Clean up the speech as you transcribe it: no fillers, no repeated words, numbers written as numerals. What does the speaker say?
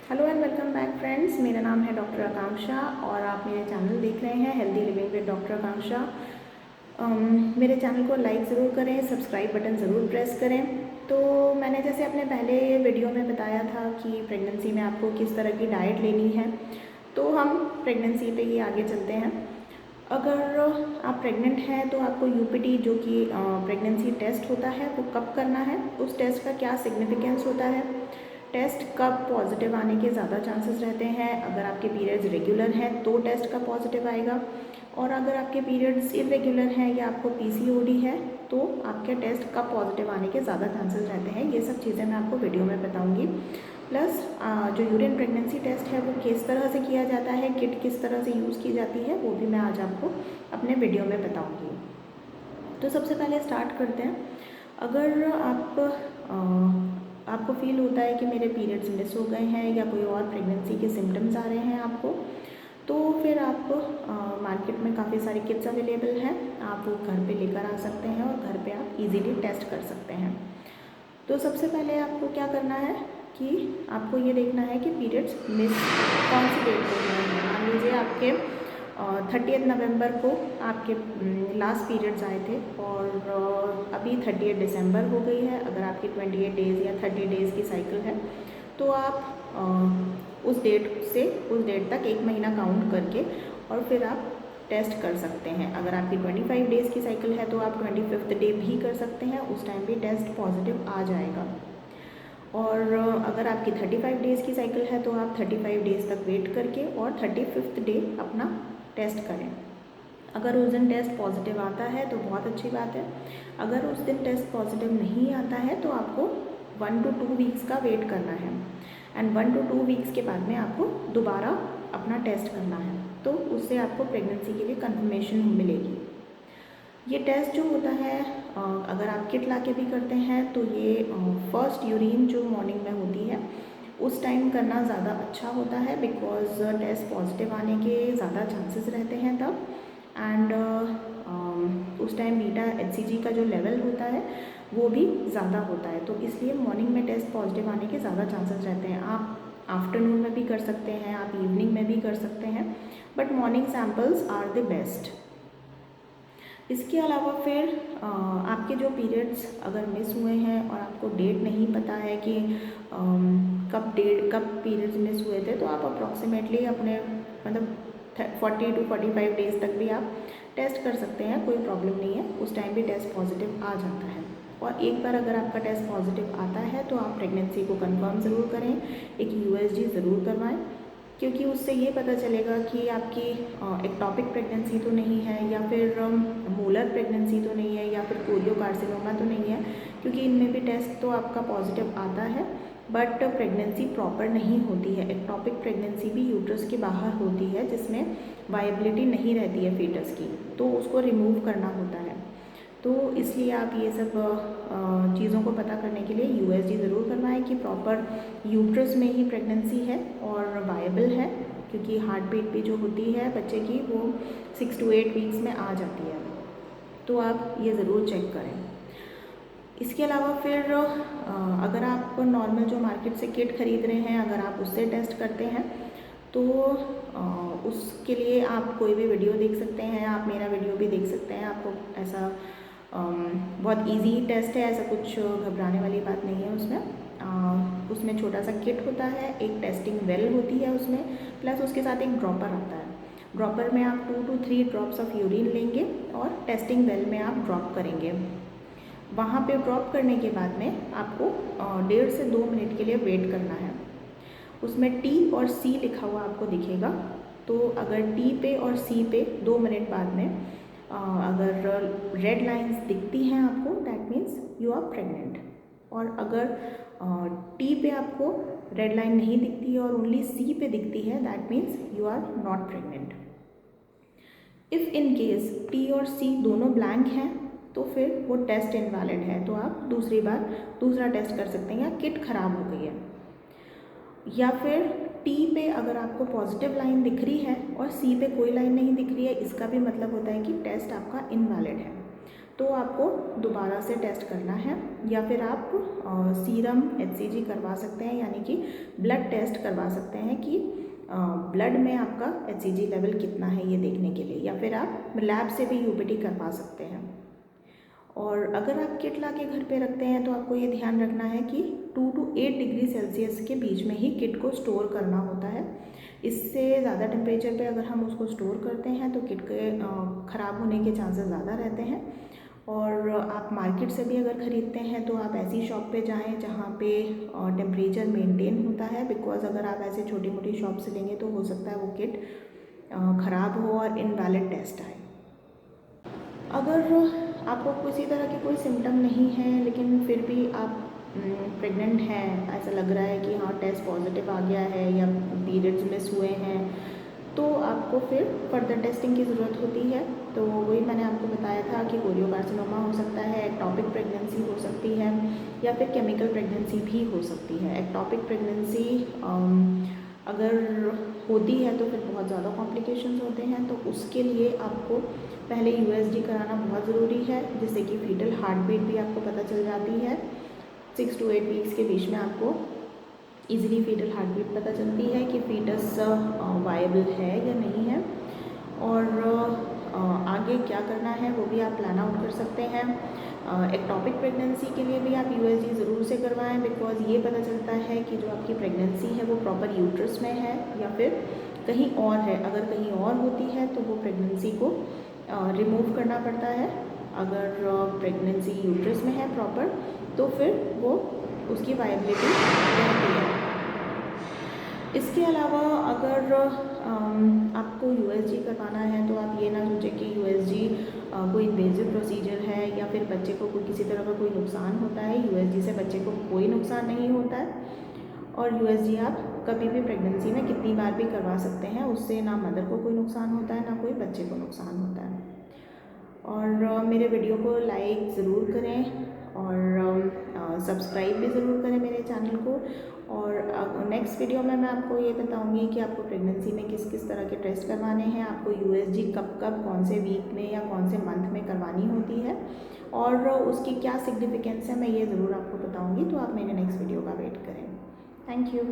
Hello and welcome back friends. मेरा नाम है डॉक्टर आकांक्षा और आप मेरे चैनल देख रहे हैं हेल्दी लिविंग विद डॉक्टर आकांक्षा। मेरे चैनल को लाइक ज़रूर करें, सब्सक्राइब बटन ज़रूर प्रेस करें। तो मैंने जैसे अपने पहले वीडियो में बताया था कि प्रेगनेंसी में आपको किस तरह की डाइट लेनी है, तो हम प्रेगनेंसी पे ही आगे चलते हैं। अगर आप प्रेग्नेंट हैं तो आपको यूपीटी जो कि प्रेगनेंसी टेस्ट होता है वो कब करना है, उस टेस्ट का क्या सिग्निफिकेंस होता है, टेस्ट कब पॉजिटिव आने के ज़्यादा चांसेस रहते हैं। अगर आपके पीरियड्स रेगुलर हैं तो टेस्ट का पॉजिटिव आएगा, और अगर आपके पीरियड्स इरेगुलर हैं या आपको पीसीओडी है तो आपके टेस्ट कब पॉजिटिव आने के ज़्यादा चांसेस रहते हैं। ये सब चीज़ें मैं आपको वीडियो में बताऊँगी। प्लस जो यूरिन प्रेगनेंसी टेस्ट है वो किस तरह से किया जाता है, किट किस तरह से यूज़ की जाती है, वो भी मैं आज आपको अपने वीडियो में बताऊँगी। तो सबसे पहले स्टार्ट करते हैं। अगर आपको फील होता है कि मेरे पीरियड्स मिस हो गए हैं या कोई और प्रेगनेंसी के सिम्टम्स आ रहे हैं आपको, तो फिर आप मार्केट में काफ़ी सारे किट्स अवेलेबल हैं, आप वो घर पे लेकर आ सकते हैं और घर पे आप इजीली टेस्ट कर सकते हैं। तो सबसे पहले आपको क्या करना है कि आपको ये देखना है कि पीरियड्स मिस कौन सी डेट को हुए हैं। मान लीजिए आपके 30 नवंबर को आपके लास्ट पीरियड्स आए थे और अभी 30 दिसंबर हो गई है। अगर आपकी 28 डेज़ या 30 डेज़ की साइकिल है तो आप उस डेट से उस डेट तक एक महीना काउंट करके और फिर आप टेस्ट कर सकते हैं। अगर आपकी 25 डेज़ की साइकिल है तो आप 25th डे भी कर सकते हैं, उस टाइम भी टेस्ट पॉजिटिव आ जाएगा। और अगर आपकी 35 डेज़ की साइकिल है तो आप 35 डेज़ तक वेट करके और 35th डे अपना टेस्ट करें। अगर उस दिन टेस्ट पॉजिटिव आता है तो बहुत अच्छी बात है। अगर उस दिन टेस्ट पॉजिटिव नहीं आता है तो आपको 1 to 2 वीक्स का वेट करना है, एंड 1 to 2 वीक्स के बाद में आपको दोबारा अपना टेस्ट करना है, तो उससे आपको प्रेगनेंसी के लिए कंफर्मेशन मिलेगी। ये टेस्ट जो होता है अगर आप किट ला के भी करते हैं तो ये फर्स्ट यूरिन जो मॉर्निंग में होती है उस टाइम करना ज़्यादा अच्छा होता है, बिकॉज टेस्ट पॉजिटिव आने के ज़्यादा चांसेस रहते हैं तब। एंड उस टाइम बीटा एचसीजी का जो लेवल होता है वो भी ज़्यादा होता है, तो इसलिए मॉर्निंग में टेस्ट पॉजिटिव आने के ज़्यादा चांसेस रहते हैं। आप आफ्टरनून में भी कर सकते हैं, आप इवनिंग में भी कर सकते हैं, but morning samples are the best. इसके अलावा फिर आपके जो पीरियड्स अगर मिस हुए हैं और आपको डेट नहीं पता है कि कब पीरियड्स मिस हुए थे, तो आप अप्रॉक्सीमेटली अपने मतलब 40 to 45 डेज़ तक भी आप टेस्ट कर सकते हैं, कोई प्रॉब्लम नहीं है, उस टाइम भी टेस्ट पॉजिटिव आ जाता है। और एक बार अगर आपका टेस्ट पॉजिटिव आता है तो आप प्रेगनेंसी को कंफर्म ज़रूर करें, एक यूएसजी ज़रूर करवाएं, क्योंकि उससे ये पता चलेगा कि आपकी एक्टॉपिक प्रेगनेंसी तो नहीं है, या फिर मोलर प्रेगनेंसी तो नहीं है, या फिर कोरियोकार्सिनोमा तो नहीं है, क्योंकि इनमें भी टेस्ट तो आपका पॉजिटिव आता है बट प्रेगनेंसी प्रॉपर नहीं होती है। एक्टॉपिक प्रेगनेंसी भी यूट्रस के बाहर होती है जिसमें वायबिलिटी नहीं रहती है फीटस की, तो उसको रिमूव करना होता है। तो इसलिए आप ये सब चीज़ों को पता करने के लिए यूएसजी ज़रूर करवाएं कि प्रॉपर यूट्रस में ही प्रेगनेंसी है और वायबल है, क्योंकि हार्ट बीट भी जो होती है बच्चे की वो 6 to 8 वीक्स में आ जाती है, तो आप ये ज़रूर चेक करें। इसके अलावा फिर अगर आप नॉर्मल जो मार्केट से किट खरीद रहे हैं, अगर आप उससे टेस्ट करते हैं तो उसके लिए आप कोई भी वीडियो देख सकते हैं, आप मेरा वीडियो भी देख सकते हैं। आपको ऐसा बहुत इजी टेस्ट है, ऐसा कुछ घबराने वाली बात नहीं है उसमें। उसमें छोटा सा किट होता है, एक टेस्टिंग वेल होती है उसमें, प्लस उसके साथ एक ड्रॉपर आता है। ड्रॉपर में आप 2 to 3 ड्रॉप्स ऑफ यूरिन लेंगे और टेस्टिंग वेल में आप ड्रॉप करेंगे। वहाँ पे ड्रॉप करने के बाद में आपको 1.5 से 2 मिनट के लिए वेट करना है। उसमें टी और सी लिखा हुआ आपको दिखेगा, तो अगर टी पे और सी पे 2 मिनट बाद में अगर रेड लाइंस दिखती हैं आपको, that means you are pregnant. और अगर टी पे आपको रेड लाइन नहीं दिखती है और ओनली सी पे दिखती है, that means you are not pregnant. If in case T और सी दोनों ब्लैंक हैं तो फिर वो टेस्ट इनवैलिड है, तो आप दूसरी बार दूसरा टेस्ट कर सकते हैं, या किट ख़राब हो गई है। या फिर टी पे अगर आपको पॉजिटिव लाइन दिख रही है और सी पे कोई लाइन नहीं दिख रही है, इसका भी मतलब होता है कि टेस्ट आपका इनवैलिड है। तो आपको दोबारा से टेस्ट करना है, या फिर आप सीरम HCG करवा सकते हैं, यानी कि ब्लड टेस्ट करवा सकते हैं कि ब्लड में आपका HCG लेवल कितना है ये देखने के लिए, या फिर आप लैब से भी UPT करवा सकते हैं। और अगर आप किट ला के घर पे रखते हैं तो आपको ये ध्यान रखना है कि 2 to 8 डिग्री सेल्सियस के बीच में ही किट को स्टोर करना होता है। इससे ज़्यादा टेम्परेचर पे अगर हम उसको स्टोर करते हैं तो किट के ख़राब होने के चांसेस ज़्यादा रहते हैं। और आप मार्केट से भी अगर ख़रीदते हैं तो आप ऐसी शॉप पे जाएं जहाँ पे टेम्परेचर मेंटेन होता है, बिकॉज़ अगर आप ऐसे छोटी मोटी शॉप से लेंगे तो हो सकता है वो किट ख़राब हो और इनवैलिड टेस्ट आए। अगर आपको किसी तरह के कोई सिम्टम नहीं है लेकिन फिर भी आप प्रेग्नेंट हैं, ऐसा लग रहा है कि हाँ टेस्ट पॉजिटिव आ गया है या पीरियड्स मिस हुए हैं, तो आपको फिर फर्दर टेस्टिंग की ज़रूरत होती है। तो वही मैंने आपको बताया था कि कोरियोकार्सिनोमा हो सकता है, एक्टॉपिक प्रेगनेंसी हो सकती है, या फिर केमिकल प्रेगनेंसी भी हो सकती है। एक्टॉपिक प्रेगनेंसी अगर होती है तो फिर बहुत ज़्यादा कॉम्प्लिकेशंस होते हैं, तो उसके लिए आपको पहले USG कराना बहुत ज़रूरी है, जिससे कि फीटल हार्ट बीट भी आपको पता चल जाती है। 6 to 8 वीक्स के बीच में आपको इजीली फीटल हार्ट बीट पता चलती है कि फीटस वायबल है या नहीं है, और आगे क्या करना है वो भी आप प्लान आउट कर सकते हैं। एक्टॉपिक प्रेगनेंसी के लिए भी आप USG ज़रूर से करवाएं, बिकॉज़ ये पता चलता है कि जो आपकी प्रेगनेंसी है वो प्रॉपर यूट्रस में है या फिर कहीं और है। अगर कहीं और होती है तो वो प्रेगनेंसी को रिमूव करना पड़ता है। अगर प्रेगनेंसी यूट्रस में है प्रॉपर तो फिर वो उसकी वायबिलिटी रहती है। इसके अलावा अगर आपको USG करवाना है तो आप ये ना सोचें कि USG कोई इन्वेजिव प्रोसीजर है या फिर बच्चे को कोई किसी तरह का कोई नुकसान होता है। USG से बच्चे को कोई नुकसान नहीं होता है, और USG आप कभी भी प्रेगनेंसी में कितनी बार भी करवा सकते हैं, उससे ना मदर को कोई नुकसान होता है ना कोई बच्चे को नुकसान होता है। और मेरे वीडियो को लाइक ज़रूर करें और सब्सक्राइब भी ज़रूर करें मेरे चैनल को। और नेक्स्ट वीडियो में मैं आपको ये बताऊंगी कि आपको प्रेगनेंसी में किस किस तरह के टेस्ट करवाने हैं, आपको USG कब कब कौन से वीक में या कौन से मंथ में करवानी होती है, और उसकी क्या सिग्निफिकेंस है मैं ये ज़रूर आपको बताऊंगी। तो आप मेरे नेक्स्ट वीडियो का वेट करें। Thank you.